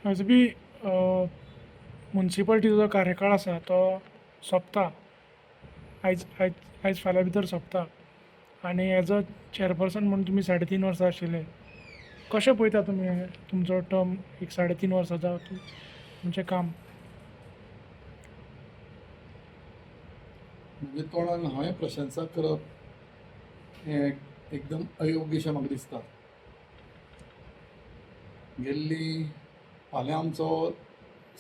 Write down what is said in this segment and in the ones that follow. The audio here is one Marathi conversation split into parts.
आज बी म्युन्सिपाल्टीचो जो कार्यकाळ आसा तो सोंपता. आयज आयज आयज फाल्यां भितर सोंपता आनी एज अ चॅरपर्सन म्हणून तुमी 3.5 वर्सां आशिल्ले. कशें पळयता तुमी तुमचो टर्म एक 3.5 वर्सांचो तुमचें काम? म्हणजे तोंडान हांवें प्रशंसा करप हें एकदम अयोग्यशें म्हाका दिसता. गेल्ली फाल्यां आमचो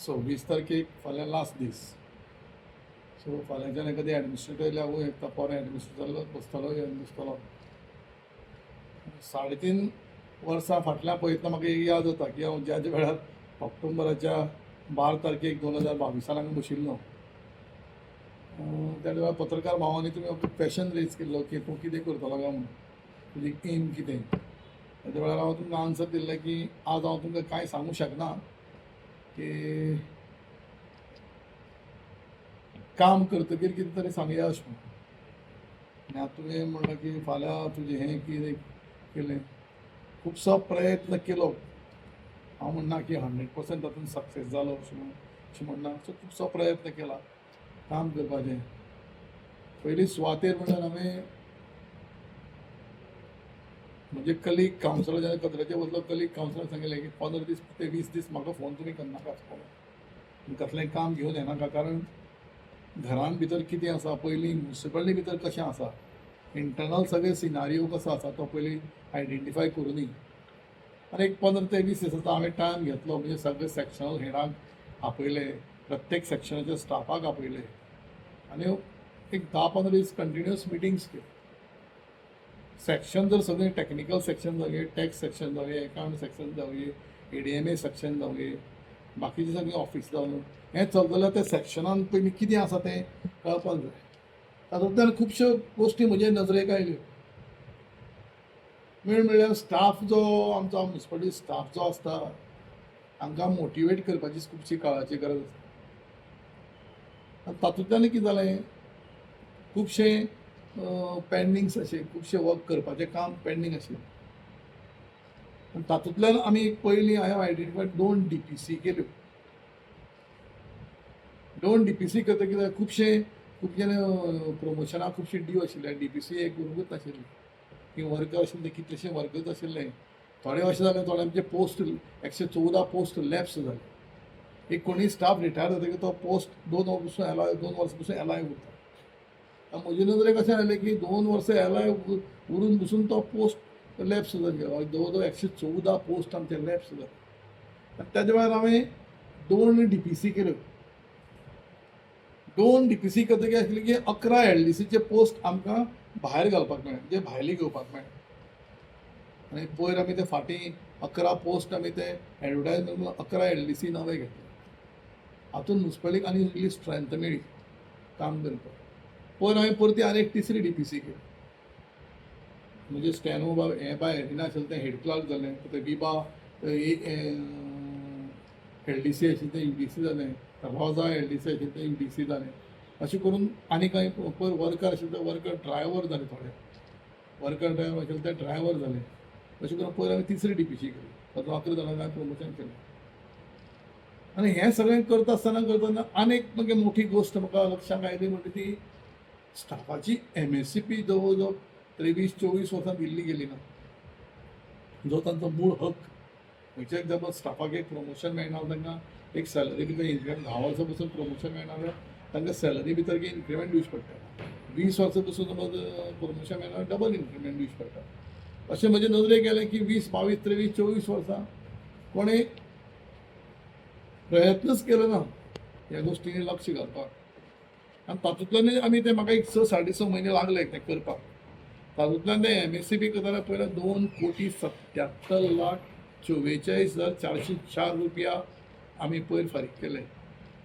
26 तारखेक फाल्यां लास्ट दीस. सो फाल्यांच्यान एखादी एडमिनिस्ट्रेटर लागूं येता पोर एडमिनिस्ट्रेटर बसतलो येवन बसतलो. 3.5 वर्सां फाटल्यान पळयतना म्हाका एक याद जाता की हांव ज्या वेळार ऑक्टोबराच्या 12 तारखेक 2022 हांगा बशिल्लो, त्या वेळार पत्रकार भावांनी तुमी क्वेश्चन रेज केल्लो की तूं कितें करतलो काय म्हणून, तुजी एम कितें. त्या वेळार हांव तुमकां आन्सर दिल्लें की आज हांव तुमकां कांय सांगूं शकना की काम करतकीर कितें तरी सांगया अशें म्हणून. आनी आतां तुवें म्हणलां की फाल्यां तुजें हें कितें केलें. खुबसो प्रयत्न केलो. हांव म्हणना की 100% तातूंत सक्सेस जालो अशें म्हणना. सो खुबसो प्रयत्न केला काम करपाचें. पयली सुवातेर म्हणल्यार हांवें म्हणजे कलीग कावन्सिलर जेन्ना कचऱ्याचे वतलो कलीग कावन्सिलर सांगिल्लें की 15 दीस ते 20 दीस म्हाका फोन तुमी करनाकात, कसलेंय काम घेवन येनाका. कारण घरान भितर कितें आसा, पयलीं म्युन्सिपालिटी भितर कशें आसा, इंटरनल सगळे सिनारियो कसो आसा तो पयलीं आयडेंटिफाय करुनी. आनी एक 15 ते 20 दिसाचो हांवें टायम घेतलो. म्हणजे सगळे सॅक्शनल हेडांक आपयले, प्रत्येक सॅक्शनाच्या स्टाफाक आपयले आनी एक 10-15 दीस कंटिन्युअस मिटिंग्स केली. सॅक्शन जर सगळे टेक्निकल सॅक्शन जावंये, टॅक्स सॅक्शन जावंये, एकाउंट सॅक्शन जावंये, एडीएमए सॅक्शन जावंये, बाकीचे सगळे ऑफिस जावन हें चलतलें त्या सॅक्शनान पयलीं कितें आसा तें कळपाक जाय. तातूंतल्यान खुबश्यो गोश्टी म्हजे नजरेक आयल्यो. मेन म्हणल्यार स्टाफ जो आमचो म्युन्सिपालिटी स्टाफ जो आसता हांकां मोटिवेट करपाची खुबशी काळाची गरज आसता. आनी तातूंतल्यान कितें जालें, खुबशें पेंडिंग्स अशें खुबशें वर्क करपाचें काम पेंडींग आशिल्लें. आनी तातूंतल्यान आमी पयलीं हांवें आयडेंटिफाय 2 DPC केल्यो. 2 DPC करता कित्याक खूब जाण प्रमोशनाक खुबशी ड्यू आशिल्ले. DPC एक उरूंकच नाशिल्ली. की वर्कर आशिल्ले कितलेशे वर्कर्स आशिल्ले. थोडे अशें जालें थोड्यांचे पोस्ट 114 पोस्ट लॅप्स जाले. एक कोणी स्टाफ रिटायर जातकीर तो पोस्ट 2 वर्सां पसून एलाय उरता. म्हजे नजरेक अशें आयलें की 2 वर्सां एलाय उरून बसून तो पोस्ट लॅप्स जालो. जवळ जवळ 114 पोस्ट आमचे लॅप्स जाले. आनी त्याच वेळार हांवें 2 DPC केल्यो. 2 DPC करतकीर आशिल्ली की 11 LDCचे पोस्ट आमकां भायर घालपाक मेळ्ळे, म्हणजे भायली घेवपाक मेळ्ळे. आनी पयर आमी ते फाटीं 11 पोस्ट आमी ते एडवर्टायजमेंट 11 LDC नवे घेतले. हातूंत म्युन्सिपालिटीक आनी इल्ली स्ट्रेंथ मेळ्ळी काम करपाक. पयर हांवें परती आनी एक 3री DPC केली. म्हणजे स्टॅनो हें भायर येना आशिल्लें तें हेड क्लार्क जालें. ते विबा LDC आशिल्लें तें UDC जालें. रोजा LDC आशिल्लें तें UDC जालें. अशें करून आनी कांय पयर वर्कर आशिल्ले ते वर्कर ड्रायव्हर जाले. थोडे वर्कर ड्रायव्हर आशिल्ले ते ड्रायव्हर जाले. अशें करून पयर हांवें 3री DPC केली. तातूंत 11 जाणांक हांवें प्रमोशन केलें. आनी हें सगळें करता आसतना आनीक म्हणजे मोठी गोश्ट म्हाका लक्षांत आयली म्हणजे ती स्टाफाची MSCP जवळ जवळ 23-24 वर्सां दिल्ली गेली ना. जो तांचो मूळ हक. खंयच्या एग्जांपल स्टाफाक एक प्रमोशन मेळना तांकां एक सॅलरी भितर इन्क्रिमेंट 10 वर्सां पसून प्रमोशन मेळना जाल्यार तांकां सॅलरी भितर इन्क्रिमेंट दिवची पडटा. 20 वर्सां पसून समज प्रमोशन मेळना डबल इन्क्रिमेंट दिवची पडटा. अशें म्हजे नजरेक गेलें की 20, 22, 23, 24 वर्सां कोणें प्रयत्नच केलो ना ह्या गोश्टींनी लक्ष घालपाक. आनी तातूंतल्यान आमी ते म्हाका एक 6-6.5 म्हयने लागले तें करपाक. तातूंतल्यान ते MSCP करताना पयलें 2,77,44,404 रुपया आमी पयर फारीक केले.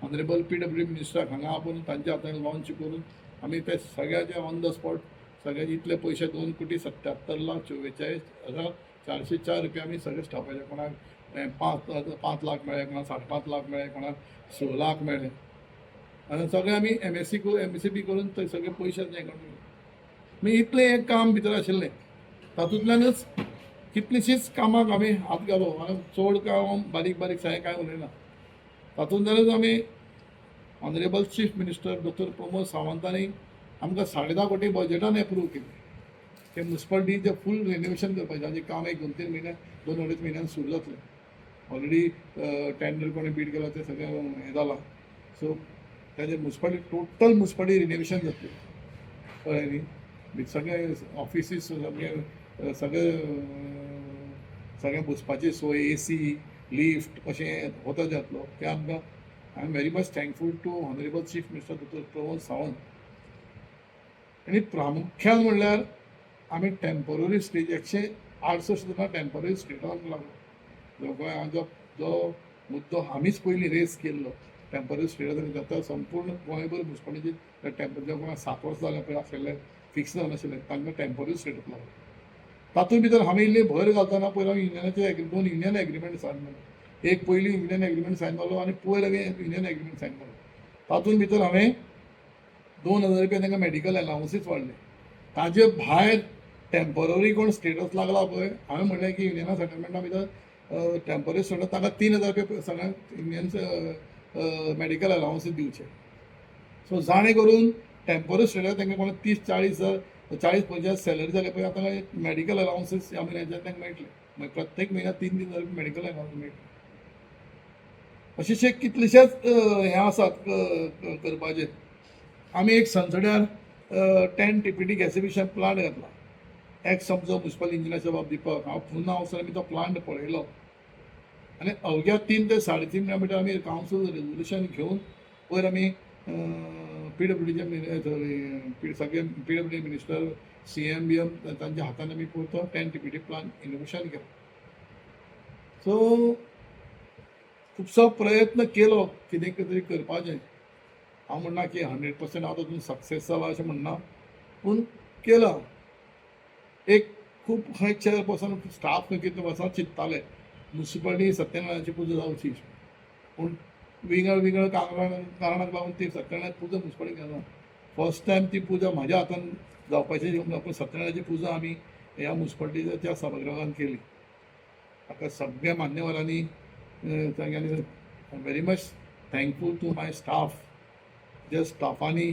ऑनरेबल PWD मिनिस्टराक हांगा आपोवन तांच्या हातान लॉन्च करून आमी ते सगळ्याचे ऑन द स्पॉट सगळ्याचे इतले पयशे 2,77,44,404 रुपया आमी सगळे स्टाफाचे कोणाक 5 लाख मेळ्ळे, कोणाक 5.5 लाख मेळ्ळे, कोणाक 6 लाख मेळ्ळे. आनी सगळे आमी MSCP करून थंय सगळे पयशे हें करून म्हणजे इतलें एक काम भितर आशिल्लें. तातूंतल्यानच कितलींशींच कामाक आमी हात घालो आनी चड काम बारीक बारीक साय कांय उलयना. तातूंतल्यानच आमी honourable chief minister doctor Pramod सावंतांनी आमकां 10.5 कोटी बजेटान एप्रूव केलें. ते म्युन्सिपालिटीचें फूल रिनोवेशन करपाचें आनी काम एक 2-3 म्हयने 2-2.5 म्हयन्यान सुरू जातलें. ऑलरेडी टेंडर कोणें बीड केला तें सगळें हें जालां. सो ताजें म्युन्सिपालिटी टोटल म्युन्सिपालिटी रिनोवेशन जातलें. कळ्ळें न्ही. सगळे ऑफिसीस सगळे बसपाची सोय एसी लिफ्ट अशें होतं जातलो. ते आमकां I am very much thankful to honourable chief minister doctor Pramod Sawant. आनी प्रामुख्यान म्हणल्यार आमी टेम्पररी स्टेज 168 दिना टेम्पररी स्टेटाक लागलो. जो मुद्दो आमीच पयलीं रेस केल्लो टेम्पररी स्टेटाक जाता संपूर्ण गोंयभर म्युन्सिपालिटी टेम्पररी कोणाक 7 वर्सां जाल्या पळय आशिल्ले फिक्स जानाशिल्ले तांकां टेम्पररी स्टेटाक लागलो. तातूंत भितर हांवें इल्ली भर घालतना पयलीं हांवें युनियनाचे 2 युनियन एग्रीमेंट सायन केले. एक पयलीं युनियन एग्रीमेंट सायन जालो आनी पयर हांवें युनियन एग्रीमेंट सायन केलो. तातूंत भितर हांवें 2000 रुपया तांकां मेडिकल अलावन्सीस वाडले. ताजे भायर टेम्पररी कोण स्टेटस लागला पळय हांवें म्हणलें की युनियना सेटलमेंटा भितर टेम्पररी स्टेटस ताका 3000 रुपया सगळ्यांक युनियन मेडिकल अलावन्सीस दिवचे. सो जाणे करून टेम्पररी स्टेटस तांकां कोणाक 30-40 40-50 सॅलरी जाले पळय आतां मेडिकल अलावन्सीस ह्या म्हयन्याच्यान तांकां मेळटले. मागीर प्रत्येक म्हयन्याक 3-3 हजार मेडिकल अलावन्स मेळटले. अशेशे कितलेशेच हे आसात करपाचे. आमी एक संसड्यार 10 TPD गॅसिफिकेशन प्लांट घातला. एक्स आमचो म्युन्सिपल इंजिनियराचो बाब दिपक हांव पुन्हा वचून आमी तो प्लांट पळयलो आनी अवघ्या 3 ते 3.5 म्हयन्या भितर आमी कावन्सील रेजोल्युशन घेवन पयर आमी PWDचे सगळे PWD मिनिस्टर CM BM तांच्या हातान आमी पयर तो 10 TPD प्लांट इनोव्हेशन केलो. सो खुबसो प्रयत्न केलो कितें तरी करपाचें. हांव म्हणना की 100% हांव तातूंत सक्सेस जाला अशें म्हणना पूण केलां. एक खूब खंय चेअरपर्सन स्टाफ खंय कितें वचोन चिंत्ताले म्युन्सिपालिटी सत्यनारायणाची पुजा जावची पूण विंगड कारणाक लागून ती सत्यनारायण पुजा म्युन्सिपालिटी केना. फर्स्ट टायम ती पुजा म्हाज्या हातान जावपाची पूण सत्यनारायणाची पुजा आमी ह्या म्युन्सिपालिटीच्या सभागृहांत केली. ताका सगळ्या मान्यवरांनी I am very much thankful to my staff. ज्या स्टाफांनी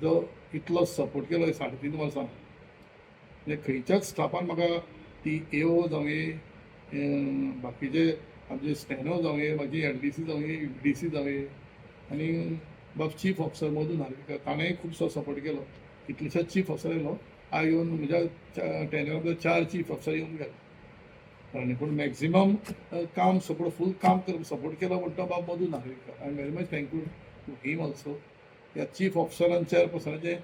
जो इतलो सपोर्ट केलो 3.5 वर्सां म्हणजे खंयच्याच स्टाफान म्हाका ती AO जावं बाकीचे आमचे स्टेनो जावं मागीर LDC जावं DC जावं आनी बाब चीफ ऑफिसर मधू नार्वेकर ताणेंय खुबसो सपोर्ट केलो. कितलेशेच चीफ ऑफिसर येयलो. हांव येवन म्हज्या टेन्युअर भितर 4 चीफ ऑफिसर येवन गेले आनी पूण मॅक्झिमम काम फूल काम सपोर्ट केलो म्हणटा बाब Madhu Narvekar. I am very much thankful to him also. ह्या चीफ ऑफिसरान चेअरपर्सनाचें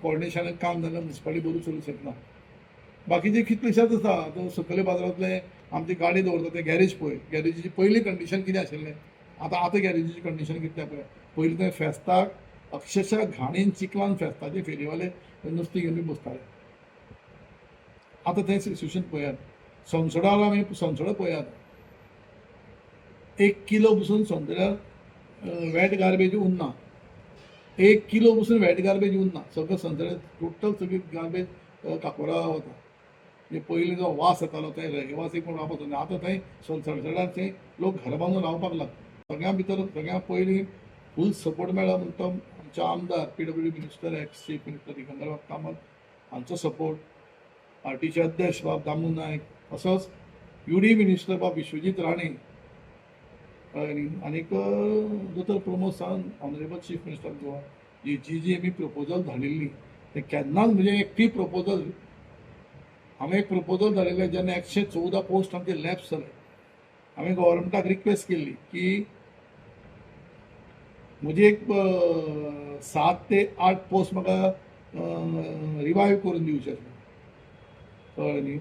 कोऑर्डिनेशनाक काम जाल्यार म्युन्सिपालिटी बरी चलूंक शकना. बाकीचे कितलेशेच आसा. आतां सकयल बाजारांतले आमची गाडी दवरता ते गॅरेज पळय. गॅरेजीची पयलीं कंडिशन कितें आशिल्लें आतां गॅरेजीची कंडिशन कितें पळय. पयलीं थंय फेस्ताक अक्षरशः घाणीन चिकलान फेस्ताचे फेरीवाले नुस्तें घेवन बसताले. आतां थंय सिच्युएशन पळयात. संसडार आमी संसद पळयात. 1 किलो पसून संसड्यार वेट गार्बेज उरना. 1 किलो पसून वेट गार्बेज उरना. सगळें संसड्यार टोटल सगळी गार्बेज काकोरा वता. म्हणजे पयलीं जो वास येतालो थंय रहिवासी कोण रावपाचो ना. आतां थंय संसडार थंय लोक घर बांदून रावपाक लागले. सगळ्या भितर सगळ्यां पयलीं फूल सपोर्ट मेळ्ळो म्हणटा आमचे आमदार PWD minister ex chief minister Digambar बाब कामत हांचो सपोर्ट. पार्टीचे अध्यक्ष बाब दामू नायक असोच UD मिनिस्टर बाब विश्वजीत राणे आनीक दोतोर Pramod Sawant honourable chief minister Goa जी आमी प्रपोजल धाडिल्ली ते केन्नाच म्हणजे एकटी प्रपोजल हांवें एक प्रपोजल धाडिल्लें जेन्ना 114 पोस्ट आमचे लॅप्स जाले. हांवें गव्हर्मेंटाक रिक्वेस्ट केल्ली की म्हजी एक 7 ते 8 पोस्ट म्हाका रिवायव करून दिवचे. कळ्ळें न्ही.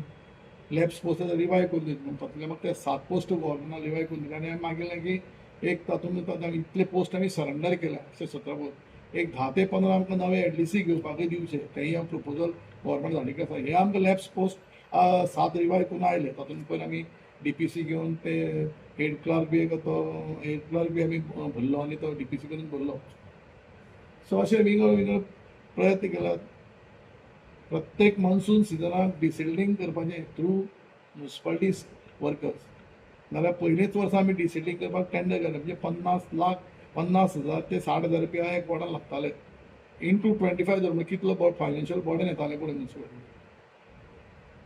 लॅब्स पोस्ट रिवायव करून दिवचे म्हणून तातूंतले म्हाका ते 7 पोस्ट गव्हर्मेंटान रिवायव करून दिले आनी हांवें मागिल्लें की एक तातूंत इतले पोस्ट आमी सरेंडर केल्या 117 पोस्ट. एक 10 ते 15 आमकां नवे LDC घेवपाकूय दिवचे. तेंय हांव प्रपोजल गव्हर्मेंट धाडिल्लें आसा. हे आमकां लॅब्स पोस्ट 7 रिवायव करून आयले. तातूंत पयर आमी DPC घेवन ते हेड क्लार्क बी आमी भरलो आनी तो DPC करून भरलो. सो अशें विंगड प्रयत्न केल्यात. प्रत्येक मॉन्सून सिजनाक डिसिल्डिंग करपाचें थ्रू म्युनिसिपालिटी वर्कर्स. नाल्यार पयलींच वर्सा आमी डिसिल्डिंग करपाक टेंडर केलें म्हणजे 50,000 ते 60,000 रुपया एक वॉर्डान लागताले. इंटू 25 धर कितलो बोर्ड फायनान्शियल बोर्डान येताले पळय म्युनिसिपालिटी.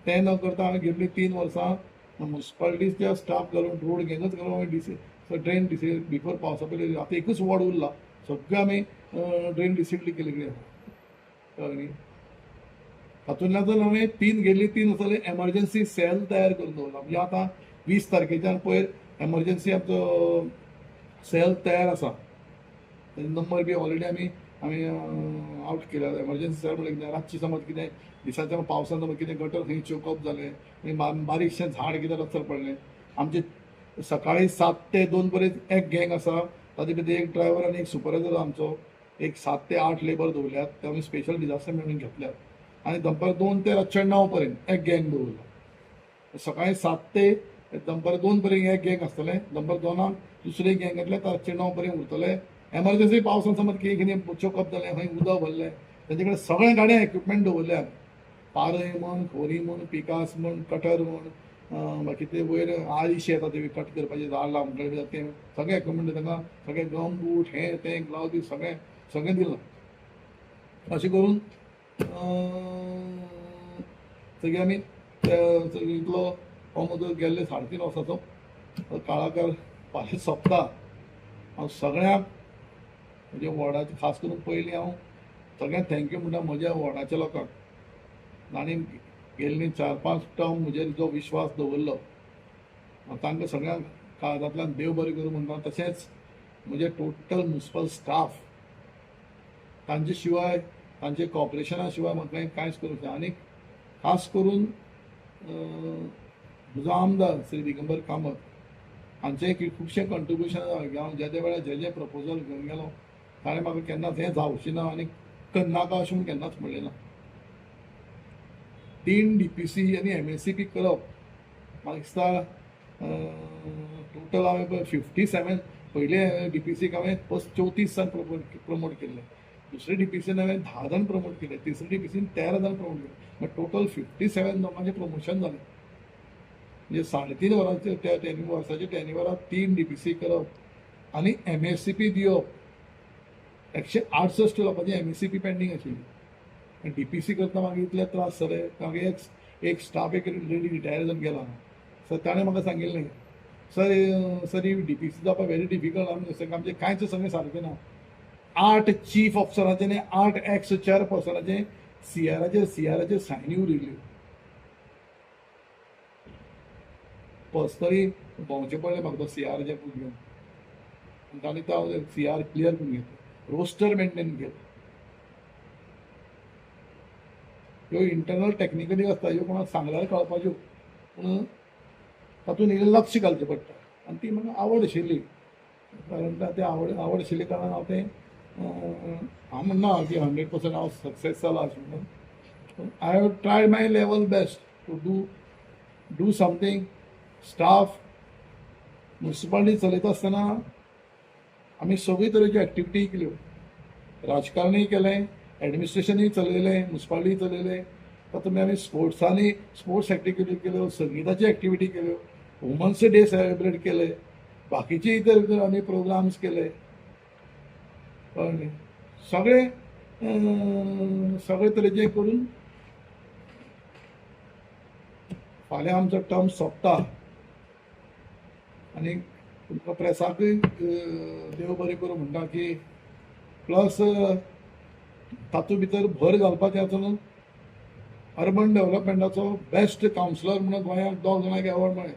तें न करता हांवें गेल्लीं 3 वर्सां म्युनिसिपालिटीच्या स्टाफ घालून रोड घेनूच घालून हांवें ड्रेन डिसिल्ड बिफोर पावसा पयलीं आतां एकूच वॉर्ड उरला सगळें आमी ड्रेन डिसिल्ड केले कळ्ळें. हातूंतल्यान हांवें 3 वर्सांनी एमर्जन्सी सेल तयार करून दवरला. म्हणजे आतां 20 तारखेच्यान पयर एमर्जन्सी आमचो सेल तयार आसा. नंबर बी ऑलरेडी आमी आउट केला. एमर्जन्सी सेल म्हणजे कितें रातची समज कितें दिसाच्या पावसान समज कितें गटर खंय चोकअप जालें बारीकशें झाड कितें रस्त्यार पडलें आमचे सकाळीं 7 ते 2 पर्यंत एक गँग आसा. ताजे भितर एक ड्रायव्हर आनी एक सुपरवायझर आमचो. एक 7 ते 8 लेबर दवरल्यात. ते आमी स्पेशल डिजास्टर मॅनेजमेंट घेतल्यात. आनी दनपार 2 ते रातचे 9 पर्यंत एक गँग दवरला. सकाळीं 7 ते दनपार 2 पर्यंत एक गँग आसतलें. दनपार 2 दुसरे गँग येतले रातचे 9 पर्यंत उरतले. एमर्जन्सी पावसान समज कितें चोकअप जालें खंय उदक भरलें तेंचे कडेन सगळ्या गाड्या इक्विपमेंट दवरल्यात. पारय म्हण खोरी म्हण पिकास म्हण कटर म्हण बाकी ते वयर आळीशे येता ते कट करपाचे झाड लावंक तें सगळें इक्विपमेंट तांकां सगळें गम बूट हें तें ग्लावज सगळें दिलां. अशें करून सगळें आमी इतलो हो म्हजो गेल्ले 3.5 वर्साचो काळाकार फाल्यां सोंपता. हांव सगळ्यांक म्हज्या वॉर्डाचे खास करून पयलीं हांव सगळ्यांक थँक्यू म्हणटा म्हज्या वॉर्डाच्या लोकांक. तांणी गेल्लीं 4-5 टर्म म्हजेर जो विश्वास दवरलो तांकां सगळ्यांक काळजांतल्यान देव बरें करूं म्हणटा. तशेंच म्हजे टोटल म्युनिसिपल स्टाफ तांचे शिवाय तांचे कॉपरेशना शिवाय म्हाका कांयच करूंक ना. आनी खास करून म्हजो आमदार श्री दिगंबर कामत हांचें खुबशें कंट्रिब्युशन हांव ज्या वेळार जे प्रपोजल घेवन गेलो ताणें म्हाका केन्नाच हें जावचें ना आनी करनाका अशें म्हूण केन्नाच म्हणलें ना. 3 DPC आनी MSCP करप म्हाका दिसता टोटल हांवें 57 पयले DPCक हांवें 34 जाण प्रमोट केल्ले. दुसरे DPCन हांवें 10 जाण प्रमोट केले. तिसरे DPCन 13 जाण प्रमोट केले. टोटल 57 लोकांचें प्रमोशन जालें. म्हणजे 3.5 वरांचे त्या वर्साच्या टेन्युअराक 3 DPC करप आनी MSCP दिवप. 168 लोकांची MSCP पेंडींग आशिल्ली. DPC करता म्हाका इतले त्रास जाले. म्हाका एक स्टाफ एक लेडी रिटायर जावन गेला. सर ताणें म्हाका सांगिल्लें सर ही DPC जावपाक व्हेरी डिफिकल्ट. आमचें कांयच सगळें सारकें ना. 8 चीफ ऑफिसरांचे आनी 8 एक्स चेअरपर्सनाचे CRाचेर सायनी उरिल्ल्यो. पर्सनली भोंवचें पडलें म्हाका तो CRचे बूक घेवन. तांणी तो CR क्लियर करून घेतलो. रोस्टर मेंटेन केलो. ह्यो इंटरनल टॅक्निकली आसता. ह्यो कोणाक सांगल्यार कळपाच्यो पूण तातूंत इल्लें लक्ष घालचें पडटा. आनी ती म्हाका आवड आशिल्ली. कारण ते आवड आशिल्ले कारणान हांव तें हांव म्हणना की 100% हांव सक्सेस जाला अशें म्हणून. I have tried my level best to do something. Staff municipality चलयता आसतना आमी सगळे तरेच्यो एक्टिविटी केल्यो. राजकारणूय केलें, एडमिनिस्ट्रेशनूय चलयलें, म्युनिसिपालिटी चलयलें. तातूंत आमी स्पोर्ट्स एक्टिविटी केल्यो, संगीताची एक्टिविटी केल्यो, वुमन्स डे सेलिब्रेट केले, बाकीचे इतर आमी प्रोग्राम्स केले. कळ्ळें. सगळे तरेचे करून फाल्यां आमचो टर्म सोंपता. आनी तुमकां प्रेसाकूय देव बरें करूं म्हणटा की प्लस तातूंत भितर भर घालपाचें हातूंत अर्बन डेव्हलपमेंटाचो बेस्ट कावन्सिलर म्हणून गोंयांक 2 जाणांक एवॉर्ड मेळ्ळे.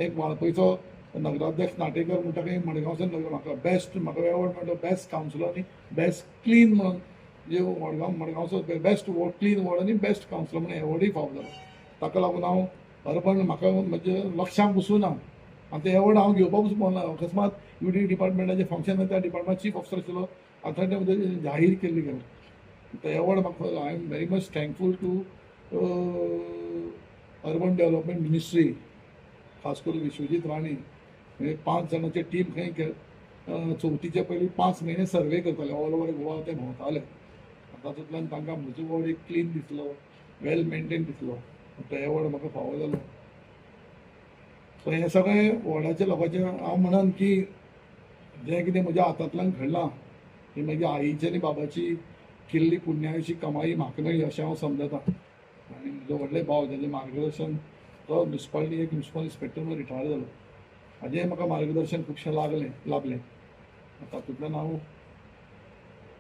एक वाळपयचो नगराध्यक्ष नाटेकर म्हणटा की मडगांवचो म्हाका एवॉर्ड मेळ्ळो बेस्ट कावन्सिलर आनी बेस्ट क्लीन म्हणून जे मडगांवचो बेस्ट क्लीन वॉर्ड आनी बेस्ट कावन्सिलर म्हणून एवॉर्डूय फावो जालो. ताका लागून हांव अर्बन म्हाका म्हणजे लक्षांत बसूना आनी ते एवॉर्ड हांव घेवपाकूच पावना. अकस्मात UD डिपार्टमेंटाचें फंक्शन त्या डिपार्टमेंट चीफ ऑफिसर आशिल्लो आतां ते मध्ये जाहीर केल्ली गेलो. तो एवॉर्ड म्हाका I am very much thankful to urban development ministry. खास करून विश्वजीत राणे 5 जाणांची टीम खंय चवथीचे पयलीं 5 म्हयने सर्वे करताले. ऑल ओव्हर गोवा ते भोंवताले. तातूंतल्यान तांकां म्हजो वॉर्ड एक क्लीन दिसलो. वेल मेंटेन दिसलो तो हे वॉर्ड म्हाका फावो जालो. सो हे सगळें वॉर्डाच्या लोकांचे हांव म्हणन की जें कितें म्हज्या हातांतल्यान घडलां ही म्हज्या आईची आनी बाबाची केल्ली पुण्याची कमाई म्हाका मेळ्ळी अशें हांव समजता. आनी म्हजो व्हडले भाव जाल्यार मार्गदर्शन तो म्युन्सिपालिटी एक म्युन्सिपल इन्स्पेक्टर म्हणून रिटायर जालो. हाजें म्हाका मार्गदर्शन खुबशें लाभलें. तातूंतल्यान हांव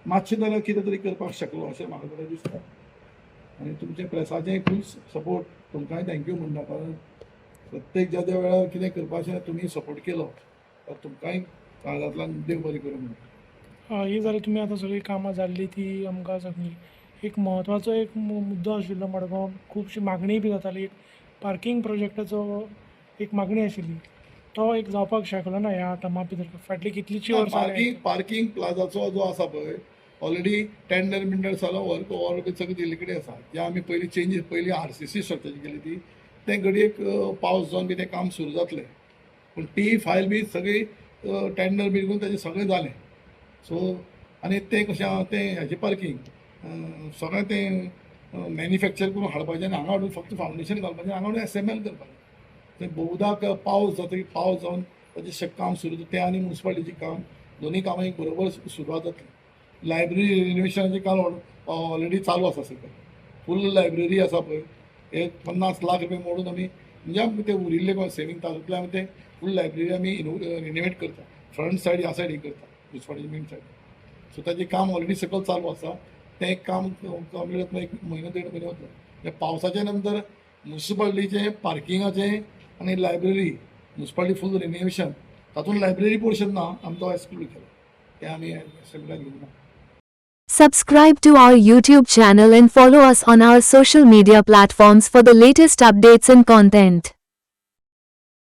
मातशें जाल्यार कितें तरी करपाक शकलो अशें म्हाका तरी दिसता. आनी तुमचे प्रेसाचें फूल सपोर्ट तुमकांय थँक्यू म्हणटा. कारण प्रत्येक ज्या ज्या वेळार कितें करपाचें तुमी सपोर्ट केलो तर तुमकांय काळजांतल्यान देव बरें करूं म्हणटा. ही जाली तुमी आतां सगळीं कामां जाल्ली ती आमकां सगळी. एक म्हत्वाचो एक मुद्दो आशिल्लो मडगांव खुबशी मागणी बी जाताली. एक पार्किंग प्रोजेक्टाचो एक मागणी आशिल्ली तो एक जावपाक शकलो ना ह्या टर्मा भितर. फाटली कितलींशीं वर्सां पार्किंग प्लाझाचो जो आसा पळय ऑलरेडी टेंडर बिंडर जालो वर्क ऑलरेडी सगळें दिल्ले कडेन आसा. जे आमी पयली RCC स्ट्रक्चर केली ती ते घडयेक पावस जावन बी तें काम सुरू जातलें. पूण ती फायल बी सगळी टेंडर बी करून तेजें सगळें जालें. सो आनी तें कशें आहा तें हेजें पार्किंग सगळें तें मॅन्युफॅक्चर करून हाडपाचें आनी हांगा हाडून फक्त फावंडेशन घालपाचें हांगा हाडून SML करपाचें. तें भोवदाक पावस जातकीर पावस जावन ताचें काम सुरू जाता तें आनी म्युन्सिपालिटीचें काम दोनी कामां एक बरोबर सुरवात जातली. लायब्ररी रिनोवेशनाचें काम ऑलरेडी चालू आसा सगळें. फूल लायब्ररी आसा पळय एक 50 लाख रुपया मोडून आमी म्हणजे आमी तें उरिल्लें सेवींग तातूंतल्यान आमी तें फूल लायब्ररी आमी रिनोवेट करता. फ्रंट सायड ह्या सायडीक करता म्युन्सिपालिटी मेन सायड. सो ताचें काम ऑलरेडी सकयल चालू आसा. तें एक काम कंप्लीट जाता एक म्हयनो 1.5 म्हयने वतलो. हे पावसाच्या नंतर म्युन्सिपालिटीचें पार्किंगाचें आनी लायब्ररी म्युन्सिपालिटी फूल रिनोवेशन तातूंत लायब्ररी पोर्शन ना आमी तो एक्सक्लूड केलो. तें आमी एसेंब्लीक घेवंक ना. Subscribe to our YouTube channel and follow us on our social media platforms for the latest updates and content.